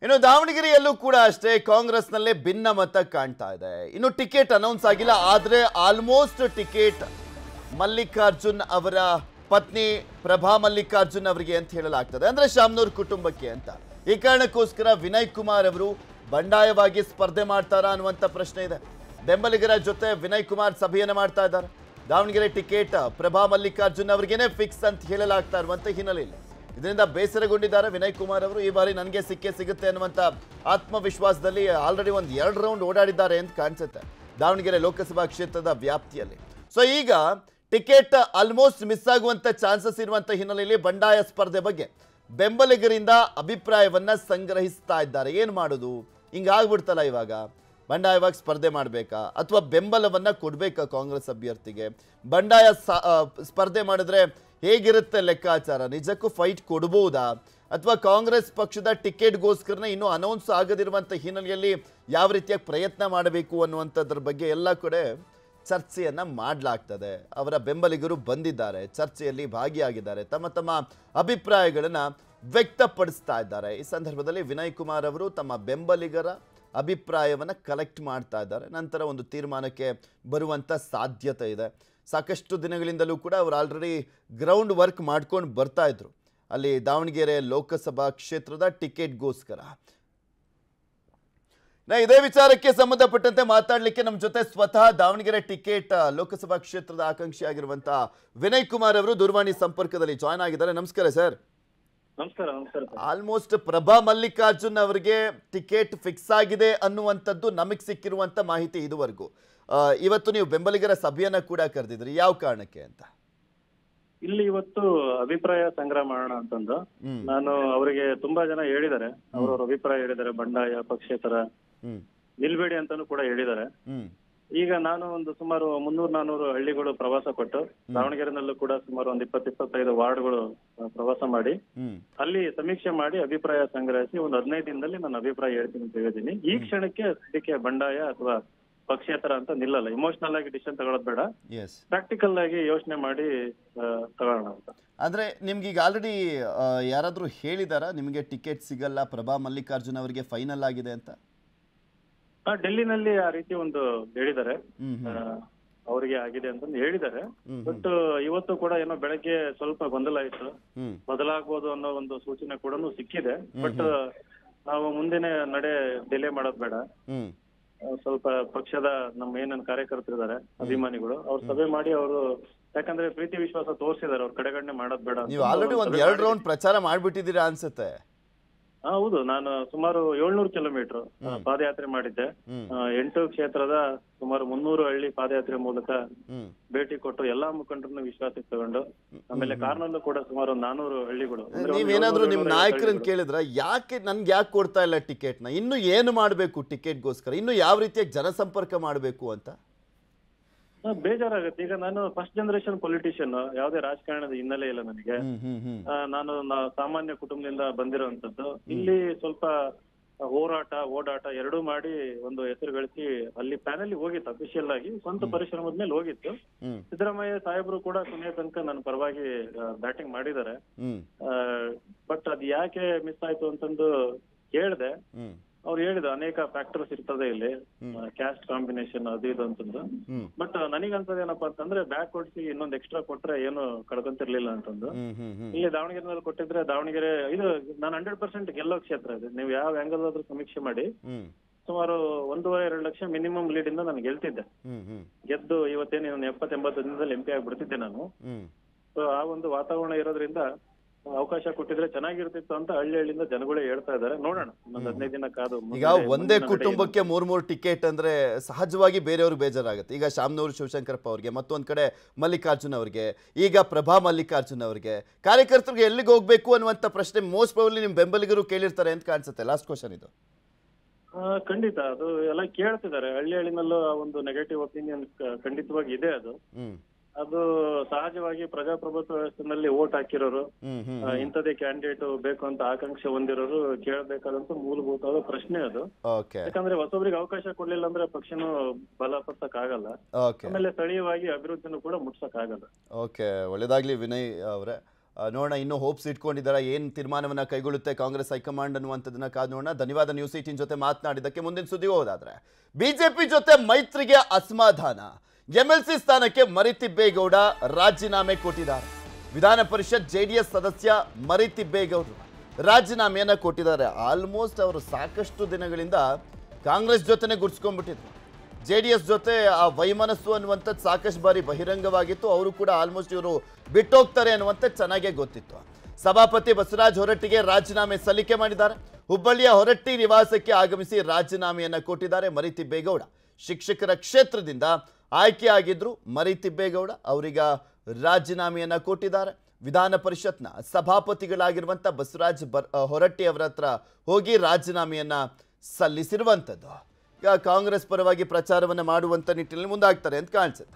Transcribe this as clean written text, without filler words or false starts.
ಇನ್ನು ದಾವಣಗೆರೆಯಲ್ಲೂ ಕೂಡ ಅಷ್ಟೇ ಕಾಂಗ್ರೆಸ್ನಲ್ಲೇ ಭಿನ್ನಮತ ಕಾಣ್ತಾ ಇದೆ. ಇನ್ನು ಟಿಕೆಟ್ ಅನೌನ್ಸ್ ಆಗಿಲ್ಲ, ಆದರೆ ಆಲ್ಮೋಸ್ಟ್ ಟಿಕೆಟ್ ಮಲ್ಲಿಕಾರ್ಜುನ್ ಅವರ ಪತ್ನಿ ಪ್ರಭಾ ಮಲ್ಲಿಕಾರ್ಜುನ್ ಅವರಿಗೆ ಅಂತ ಹೇಳಲಾಗ್ತದೆ, ಅಂದ್ರೆ ಶಾಮನೂರ್ ಕುಟುಂಬಕ್ಕೆ ಅಂತ. ಈ ಕಾರಣಕ್ಕೋಸ್ಕರ ವಿನಯ್ ಕುಮಾರ್ ಅವರು ಬಂಡಾಯವಾಗಿ ಸ್ಪರ್ಧೆ ಮಾಡ್ತಾರಾ ಅನ್ನುವಂಥ ಪ್ರಶ್ನೆ ಇದೆ. ಬೆಂಬಲಿಗರ ಜೊತೆ ವಿನಯ್ ಕುಮಾರ್ ಸಭೆಯನ್ನು ಮಾಡ್ತಾ ಇದ್ದಾರೆ. ದಾವಣಗೆರೆ ಟಿಕೆಟ್ ಪ್ರಭಾ ಮಲ್ಲಿಕಾರ್ಜುನ್ ಅವರಿಗೇನೆ ಫಿಕ್ಸ್ ಅಂತ ಹೇಳಲಾಗ್ತಾ ಇರುವಂಥ ಹಿನ್ನೆಲೆಯಲ್ಲಿ ಇದರಿಂದ ಬೇಸರಗೊಂಡಿದ್ದಾರೆ ವಿನಯ್ ಕುಮಾರ್ ಅವರು. ಈ ಬಾರಿ ನನಗೆ ಸಿಗುತ್ತೆ ಅನ್ನುವಂಥ ಆತ್ಮವಿಶ್ವಾಸದಲ್ಲಿ ಆಲ್ರೆಡಿ ಒಂದು 2 ರೌಂಡ್ ಓಡಾಡಿದ್ದಾರೆ ಅಂತ ಕಾಣಿಸುತ್ತೆ ದಾವಣಗೆರೆ ಲೋಕಸಭಾ ಕ್ಷೇತ್ರದ ವ್ಯಾಪ್ತಿಯಲ್ಲಿ. ಸೊ ಈಗ ಟಿಕೆಟ್ ಆಲ್ಮೋಸ್ಟ್ ಮಿಸ್ ಆಗುವಂಥ ಚಾನ್ಸಸ್ ಇರುವಂಥ ಹಿನ್ನೆಲೆಯಲ್ಲಿ ಬಂಡಾಯ ಸ್ಪರ್ಧೆ ಬಗ್ಗೆ ಬೆಂಬಲಿಗರಿಂದ ಅಭಿಪ್ರಾಯವನ್ನ ಸಂಗ್ರಹಿಸ್ತಾ ಇದ್ದಾರೆ. ಏನು ಮಾಡೋದು, ಹಿಂಗಾಗ್ಬಿಡ್ತಲ್ಲ, ಇವಾಗ ಬಂಡಾಯವಾಗಿ ಸ್ಪರ್ಧೆ ಮಾಡಬೇಕಾ ಅಥವಾ ಬೆಂಬಲವನ್ನ ಕೊಡಬೇಕಾ ಕಾಂಗ್ರೆಸ್ ಅಭ್ಯರ್ಥಿಗೆ? ಬಂಡಾಯ ಸ್ಪರ್ಧೆ ಮಾಡಿದ್ರೆ ಹೇಗಿರುತ್ತೆ ಲೆಕ್ಕಾಚಾರ? ನಿಜಕ್ಕೂ ಫೈಟ್ ಕೊಡಬಹುದಾ ಅಥವಾ ಕಾಂಗ್ರೆಸ್ ಪಕ್ಷದ ಟಿಕೆಟ್ಗೋಸ್ಕರನೇ ಇನ್ನೂ ಅನೌನ್ಸ್ ಆಗದಿರುವಂಥ ಹಿನ್ನೆಲೆಯಲ್ಲಿ ಯಾವ ರೀತಿಯಾಗಿ ಪ್ರಯತ್ನ ಮಾಡಬೇಕು ಅನ್ನುವಂಥದ್ರ ಬಗ್ಗೆ ಎಲ್ಲ ಕಡೆ ಚರ್ಚೆಯನ್ನು ಮಾಡಲಾಗ್ತದೆ. ಅವರ ಬೆಂಬಲಿಗರು ಬಂದಿದ್ದಾರೆ, ಚರ್ಚೆಯಲ್ಲಿ ಭಾಗಿಯಾಗಿದ್ದಾರೆ, ತಮ್ಮ ತಮ್ಮ ಅಭಿಪ್ರಾಯಗಳನ್ನು ವ್ಯಕ್ತಪಡಿಸ್ತಾ ಇದ್ದಾರೆ. ಈ ಸಂದರ್ಭದಲ್ಲಿ ವಿನಯ್ ಕುಮಾರ್ ಅವರು ತಮ್ಮ ಬೆಂಬಲಿಗರ ಅಭಿಪ್ರಾಯವನ್ನು ಕಲೆಕ್ಟ್ ಮಾಡ್ತಾ ಇದ್ದಾರೆ. ನಂತರ ಒಂದು ತೀರ್ಮಾನಕ್ಕೆ ಬರುವಂಥ ಸಾಧ್ಯತೆ ಇದೆ. ಸಾಕಷ್ಟು ದಿನಗಳಿಂದಲೂ ಕೂಡ ಅವರು ಆಲ್ರೆಡಿ ಗ್ರೌಂಡ್ ವರ್ಕ್ ಮಾಡ್ಕೊಂಡು ಬರ್ತಾ ಇದ್ರು ಅಲ್ಲಿ ದಾವಣಗೆರೆ ಲೋಕಸಭಾ ಕ್ಷೇತ್ರದ ಟಿಕೆಟ್ಗೋಸ್ಕರ. ಇದೇ ವಿಚಾರಕ್ಕೆ ಸಂಬಂಧಪಟ್ಟಂತೆ ಮಾತಾಡಲಿಕ್ಕೆ ನಮ್ಮ ಜೊತೆ ಸ್ವತಃ ದಾವಣಗೆರೆ ಟಿಕೆಟ್ ಲೋಕಸಭಾ ಕ್ಷೇತ್ರದ ಆಕಾಂಕ್ಷಿ ಆಗಿರುವಂತಹ ವಿನಯ್ ಕುಮಾರ್ ಅವರು ದೂರವಾಣಿ ಸಂಪರ್ಕದಲ್ಲಿ ಜಾಯ್ನ್ ಆಗಿದ್ದಾರೆ. ನಮಸ್ಕಾರ ಸರ್. ನಮಸ್ಕಾರ. ಆಲ್ಮೋಸ್ಟ್ ಪ್ರಭಾ ಮಲ್ಲಿಕಾರ್ಜುನ್ ಅವರಿಗೆ ಟಿಕೆಟ್ ಫಿಕ್ಸ್ ಆಗಿದೆ ಅನ್ನುವಂಥದ್ದು ನಮಗೆ ಸಿಕ್ಕಿರುವಂತ ಮಾಹಿತಿ ಇದುವರೆಗೂ. ಇವತ್ತು ನೀವು ಬೆಂಬಲಿಗರ ಸಭೆಯನ್ನ ಕೂಡ ಕರೆದಿದ್ರಿ, ಯಾವ ಕಾರಣಕ್ಕೆ ಅಂತ? ಇಲ್ಲಿ ಇವತ್ತು ಅಭಿಪ್ರಾಯ ಸಂಗ್ರಹ ಮಾಡೋಣ ಅಂತಂದು ನಾನು ಅವರಿಗೆ ತುಂಬಾ ಜನ ಹೇಳಿದ್ದಾರೆ, ಅವ್ರವ್ರ ಅಭಿಪ್ರಾಯ ಹೇಳಿದ್ದಾರೆ. ಬಂಡಾಯ ಪಕ್ಷೇತರ ನಿಲ್ಬೇಡಿ ಅಂತಾನು ಕೂಡ ಹೇಳಿದ್ದಾರೆ. ಈಗ ನಾನು ಒಂದು ಸುಮಾರು 300-400 ಹಳ್ಳಿಗಳು ಪ್ರವಾಸ ಕೊಟ್ಟು ದಾವಣಗೆರೆನಲ್ಲೂ ಕೂಡ ಸುಮಾರು ಒಂದು 20-25 ವಾರ್ಡ್ಗಳು ಪ್ರವಾಸ ಮಾಡಿ ಅಲ್ಲಿ ಸಮೀಕ್ಷೆ ಮಾಡಿ ಅಭಿಪ್ರಾಯ ಸಂಗ್ರಹಿಸಿ ಒಂದು 15 ದಿನದಲ್ಲಿ ನನ್ನ ಅಭಿಪ್ರಾಯ ಹೇಳ್ತೀನಿ ಅಂತ ಹೇಳಿದ್ದೀನಿ. ಈ ಕ್ಷಣಕ್ಕೆ ಸದ್ಯಕ್ಕೆ ಬಂಡಾಯ ಅಥವಾ ಪಕ್ಷೇತರ ಅಂತ ನಿಲ್ಲಲ್ಲ. ಇಮೋಷನಲ್ ಆಗಿ ಡಿಸಿಷನ್ ತಗೊಳ್ಳೋದು ಬೇಡ, ಪ್ರಾಕ್ಟಿಕಲ್ ಆಗಿ ಯೋಚನೆ ಮಾಡಿ ತಗೊಳ್ಳೋಣ ಅಂತ. ಅಂದ್ರೆ ನಿಮ್ಗೆ ಈಗ ಆಲ್ರೆಡಿ ಯಾರಾದ್ರೂ ಹೇಳಿದಾರಾ ನಿಮಗೆ ಟಿಕೆಟ್ ಸಿಗಲ್ಲ, ಪ್ರಭಾ ಮಲ್ಲಿಕಾರ್ಜುನ್ ಅವರಿಗೆ ಫೈನಲ್ ಆಗಿದೆ ಅಂತ? ಡೆಲ್ಲಿನಲ್ಲಿ ಆ ರೀತಿ ಒಂದು ಹೇಳಿದ್ದಾರೆ, ಅವರಿಗೆ ಆಗಿದೆ ಅಂತ ಹೇಳಿದ್ದಾರೆ. ಬಟ್ ಇವತ್ತು ಕೂಡ ಏನೋ ಬೆಳಗ್ಗೆ ಸ್ವಲ್ಪ ಗೊಂದಲ ಆಯ್ತು, ಬದಲಾಗಬಹುದು ಅನ್ನೋ ಒಂದು ಸೂಚನೆ ಕೂಡ ಸಿಕ್ಕಿದೆ. ಬಟ್ ನಾವು ಮುಂದಿನ ನಡೆ ಡಿಲೇ ಮಾಡೋದು ಬೇಡ. ಸ್ವಲ್ಪ ಪಕ್ಷದ ನಮ್ಮ ಏನೇನು ಕಾರ್ಯಕರ್ತರಿದ್ದಾರೆ, ಅಭಿಮಾನಿಗಳು, ಅವ್ರ ಸಭೆ ಮಾಡಿ ಅವರು, ಯಾಕಂದ್ರೆ ಪ್ರೀತಿ ವಿಶ್ವಾಸ ತೋರಿಸಿದಾರೆ, ಅವ್ರ ಕಡೆಗಣನೆ ಮಾಡೋದ್ ಬೇಡ. ನೀವು ಆಲ್ರೆಡಿ ಒಂದ್ 2 ರೌಂಡ್ ಪ್ರಚಾರ ಮಾಡ್ಬಿಟ್ಟಿದ್ದೀರಾ ಅನ್ಸುತ್ತೆ. ಹೌದು, ನಾನು ಸುಮಾರು 700 ಕಿಲೋಮೀಟರ್ ಪಾದಯಾತ್ರೆ ಮಾಡಿದ್ದೆ. 8 ಕ್ಷೇತ್ರದ ಸುಮಾರು 300 ಹಳ್ಳಿ ಪಾದಯಾತ್ರೆ ಮೂಲಕ ಭೇಟಿ ಕೊಟ್ಟು ಎಲ್ಲಾ ಮುಖಂಡರನ್ನು ವಿಶ್ವಾಸಕ್ಕೆ ತಗೊಂಡು, ಆಮೇಲೆ ಕಾರ್ನಲ್ಲೂ ಕೂಡ ಸುಮಾರು 400 ಹಳ್ಳಿಗಳು. ನೀವೇನಾದ್ರೂ ನಿಮ್ ನಾಯಕರನ್ನ ಕೇಳಿದ್ರ ನನ್ಗೆ ಯಾಕೆ ಕೊಡ್ತಾ ಇಲ್ಲ ಟಿಕೆಟ್ ನ, ಇನ್ನು ಏನು ಮಾಡ್ಬೇಕು ಟಿಕೆಟ್ಗೋಸ್ಕರ, ಇನ್ನು ಯಾವ ರೀತಿಯಾಗಿ ಜನಸಂಪರ್ಕ ಮಾಡ್ಬೇಕು ಅಂತ? ಬೇಜಾರಾಗುತ್ತೆ. ಈಗ ನಾನು ಫಸ್ಟ್ ಜನರೇಷನ್ ಪೊಲಿಟಿಷಿಯನ್, ಯಾವುದೇ ರಾಜಕಾರಣದ ಹಿನ್ನೆಲೆ ಇಲ್ಲ ನನಗೆ. ನಾನು ಸಾಮಾನ್ಯ ಕುಟುಂಬದಿಂದ ಬಂದಿರುವಂತದ್ದು. ಇಲ್ಲಿ ಸ್ವಲ್ಪ ಹೋರಾಟ ಓಡಾಟ ಎರಡೂ ಮಾಡಿ ಒಂದು ಹೆಸರು ಗಳಿಸಿ ಅಲ್ಲಿ ಪ್ಯಾನಲ್ ಹೋಗಿತ್ತು, ಅಫಿಷಿಯಲ್ ಆಗಿ ಸ್ವಂತ ಪರಿಶ್ರಮದ ಮೇಲೆ ಹೋಗಿತ್ತು. ಸಿದ್ದರಾಮಯ್ಯ ಸಾಹೇಬರು ಕೂಡ ಕೊನೆಯ ತನಕ ನನ್ನ ಪರವಾಗಿ ಬ್ಯಾಟಿಂಗ್ ಮಾಡಿದ್ದಾರೆ. ಬಟ್ ಅದ್ ಯಾಕೆ ಮಿಸ್ ಆಯ್ತು ಅಂತಂದು ಕೇಳಿದೆ. ಅವ್ರು ಹೇಳಿದ ಅನೇಕ ಫ್ಯಾಕ್ಟರ್ಸ್ ಇರ್ತದೆ ಇಲ್ಲಿ, ಕ್ಯಾಸ್ಟ್ ಕಾಂಬಿನೇಷನ್ ಅದು ಇದು ಅಂತಂದು. ಬಟ್ ನನಗನ್ಸೋದು ಏನಪ್ಪಾ ಅಂತಂದ್ರೆ ಬ್ಯಾಕ್ ಕೊಡ್ಸಿ ಇನ್ನೊಂದ್ ಎಕ್ಸ್ಟ್ರಾ ಕೊಟ್ರೆ ಏನು ಕಳ್ಕೊಂತಿರ್ಲಿಲ್ಲ ಅಂತಂದು. ಇಲ್ಲಿ ದಾವಣಗೆರೆನಲ್ಲಿ ಕೊಟ್ಟಿದ್ರೆ ದಾವಣಗೆರೆ ಇದು ನಾನು 100% ಗೆಲ್ಲೋ ಕ್ಷೇತ್ರ ಇದೆ. ನೀವು ಯಾವ ಆಂಗಲ್ ಆದ್ರೂ ಸಮೀಕ್ಷೆ ಮಾಡಿ ಸುಮಾರು 1.5-2 ಲಕ್ಷ ಮಿನಿಮಮ್ ಲೀಡ್ ಇಂದ ನಾನು ಗೆಲ್ತಿದ್ದೆ. ಗೆದ್ದು ಇವತ್ತೇನು 70-80 ದಿನದಲ್ಲಿ MP ಆಗ್ಬಿಡ್ತಿದ್ದೆ ನಾನು. ಸೊ ಆ ಒಂದು ವಾತಾವರಣ ಇರೋದ್ರಿಂದ ಅವಕಾಶ ಕೊಟ್ಟಿದ್ರೆ ಚೆನ್ನಾಗಿರ್ತಿತ್ತು ಅಂತ ಹಳ್ಳಿಯಿಂದ ಜನಗಳೇ ಹೇಳ್ತಾ ಇದಾರೆ. ನೋಡೋಣ, ಇನ್ನೊಂದು 15 ದಿನ ಕಾದು. ಈಗ ಒಂದೇ ಕುಟುಂಬಕ್ಕೆ 3 ಟಿಕೆಟ್ ಅಂದ್ರೆ ಸಹಜವಾಗಿ ಬೇರೆಯವ್ರಿಗೆ ಬೇಜಾರಾಗುತ್ತೆ. ಈಗ ಶಾಮನೂರು ಶಿವಶಂಕರಪ್ಪ ಅವ್ರಿಗೆ, ಮತ್ತೊಂದ್ ಕಡೆ ಮಲ್ಲಿಕಾರ್ಜುನ್ ಅವ್ರಿಗೆ, ಈಗ ಪ್ರಭಾ ಮಲ್ಲಿಕಾರ್ಜುನ್ ಅವ್ರಿಗೆ, ಕಾರ್ಯಕರ್ತರಿಗೆ ಎಲ್ಲಿಗೆ ಹೋಗ್ಬೇಕು ಅನ್ನುವಂತ ಪ್ರಶ್ನೆ ಮೋಸ್ಟ್ ಪ್ರಾಬಬ್ಲಿ ನಿಮ್ ಬೆಂಬಲಿಗರು ಕೇಳಿರ್ತಾರೆ ಅಂತ ಕಾಣಿಸುತ್ತೆ. ಲಾಸ್ಟ್ ಕ್ವಶನ್ ಇದು. ಖಂಡಿತ ಅದು ಎಲ್ಲ ಕೇಳ್ತಿದ್ದಾರೆ. ಹಳ್ಳಿನಲ್ಲೂ ಒಂದು ನೆಗೆಟಿವ್ ಒಪಿನಿಯನ್ ಖಂಡಿತವಾಗಿ ಇದೆ. ಅದು ಸಹಜವಾಗಿ ಪ್ರಜಾಪ್ರಭುತ್ವ ವ್ಯವಸ್ಥೆನಲ್ಲಿ ವೋಟ್ ಹಾಕಿರೋರು, ಇಂಥದೇ ಕ್ಯಾಂಡಿಡೇಟ್ ಬೇಕು ಅಂತ ಆಕಾಂಕ್ಷೆ ಹೊಂದಿರೋರು ಕೇಳಬೇಕಾದಂತ ಮೂಲಭೂತವಾದ ಪ್ರಶ್ನೆ ಅದು. ಯಾಕಂದ್ರೆ ಹೊಸೊಬ್ರಿಗೆ ಅವಕಾಶ ಕೊಡ್ಲಿಲ್ಲ ಅಂದ್ರೆ ಪಕ್ಷನೂ ಬಲಪಡಿಸಕ್ ಆಗಲ್ಲ, ಆಮೇಲೆ ಸ್ಥಳೀಯವಾಗಿ ಅಭಿವೃದ್ಧಿನೂ ಕೂಡ ಮುಟ್ಸಕ್ ಆಗಲ್ಲ. ಓಕೆ, ಒಳ್ಳೇದಾಗ್ಲಿ ವಿನಯ್ ಅವರೇ. ನೋಡೋಣ, ಇನ್ನೂ ಹೋಪ್ಸ್ ಇಟ್ಕೊಂಡಿದ್ದಾರೆ. ಏನು ತೀರ್ಮಾನವನ್ನು ಕೈಗೊಳ್ಳುತ್ತೆ ಕಾಂಗ್ರೆಸ್ ಹೈಕಮಾಂಡ್ ಅನ್ನುವಂಥದ್ದನ್ನ ಕಾದು ನೋಡೋಣ. ಧನ್ಯವಾದ ನ್ಯೂಸ್ 18 ಜೊತೆ ಮಾತನಾಡಿದ್ದಕ್ಕೆ. ಮುಂದಿನ ಸುದ್ದಿಗೆ ಹೋದಾದ್ರೆ, ಬಿಜೆಪಿ ಜೊತೆ ಮೈತ್ರಿಗೆ ಅಸಮಾಧಾನ. MLC ಸ್ಥಾನಕ್ಕೆ ಮರಿತಿಬ್ಬೇಗೌಡ ರಾಜೀನಾಮೆ ಕೊಟ್ಟಿದ್ದಾರೆ. ವಿಧಾನ ಪರಿಷತ್ JDS ಸದಸ್ಯ ಮರಿತಿಬ್ಬೇಗೌಡರು ರಾಜೀನಾಮೆಯನ್ನು ಕೊಟ್ಟಿದ್ದಾರೆ. ಆಲ್ಮೋಸ್ಟ್ ಅವರು ಸಾಕಷ್ಟು ದಿನಗಳಿಂದ ಕಾಂಗ್ರೆಸ್ ಜೊತೆನೆ ಗುರ್ಸ್ಕೊಂಡ್ಬಿಟ್ಟಿದ್ರು. JDS ಜೊತೆ ಆ ವೈಮನಸ್ಸು ಅನ್ನುವಂಥದ್ದು ಸಾಕಷ್ಟು ಬಾರಿ ಬಹಿರಂಗವಾಗಿತ್ತು. ಅವರು ಕೂಡ ಆಲ್ಮೋಸ್ಟ್ ಇವರು ಬಿಟ್ಟೋಗ್ತಾರೆ ಅನ್ನುವಂಥದ್ದು ಚೆನ್ನಾಗೇ ಗೊತ್ತಿತ್ತು. ಸಭಾಪತಿ ಬಸವರಾಜ ಹೊರಟ್ಟಿಗೆ ರಾಜೀನಾಮೆ ಸಲ್ಲಿಕೆ ಮಾಡಿದ್ದಾರೆ. ಹುಬ್ಬಳ್ಳಿಯ ಹೊರಟ್ಟಿ ನಿವಾಸಕ್ಕೆ ಆಗಮಿಸಿ ರಾಜೀನಾಮೆಯನ್ನು ಕೊಟ್ಟಿದ್ದಾರೆ ಮರಿತಿಬ್ಬೇಗೌಡ. ಶಿಕ್ಷಕರ ಕ್ಷೇತ್ರದಿಂದ ಆಯ್ಕೆಯಾಗಿದ್ರು ಮರಿತಿಬ್ಬೇಗೌಡ, ಅವರೀಗ ರಾಜೀನಾಮೆಯನ್ನು ಕೊಟ್ಟಿದ್ದಾರೆ. ವಿಧಾನ ಪರಿಷತ್ನ ಸಭಾಪತಿಗಳಾಗಿರುವಂಥ ಬಸವರಾಜ ಹೊರಟ್ಟಿ ಅವರ ಹತ್ರ ಹೋಗಿ ರಾಜೀನಾಮೆಯನ್ನು ಸಲ್ಲಿಸಿರುವಂಥದ್ದು. ಈಗ ಕಾಂಗ್ರೆಸ್ ಪರವಾಗಿ ಪ್ರಚಾರವನ್ನು ಮಾಡುವಂಥ ನಿಟ್ಟಿನಲ್ಲಿ ಮುಂದಾಗ್ತಾರೆ ಅಂತ ಕಾಣಿಸುತ್ತೆ.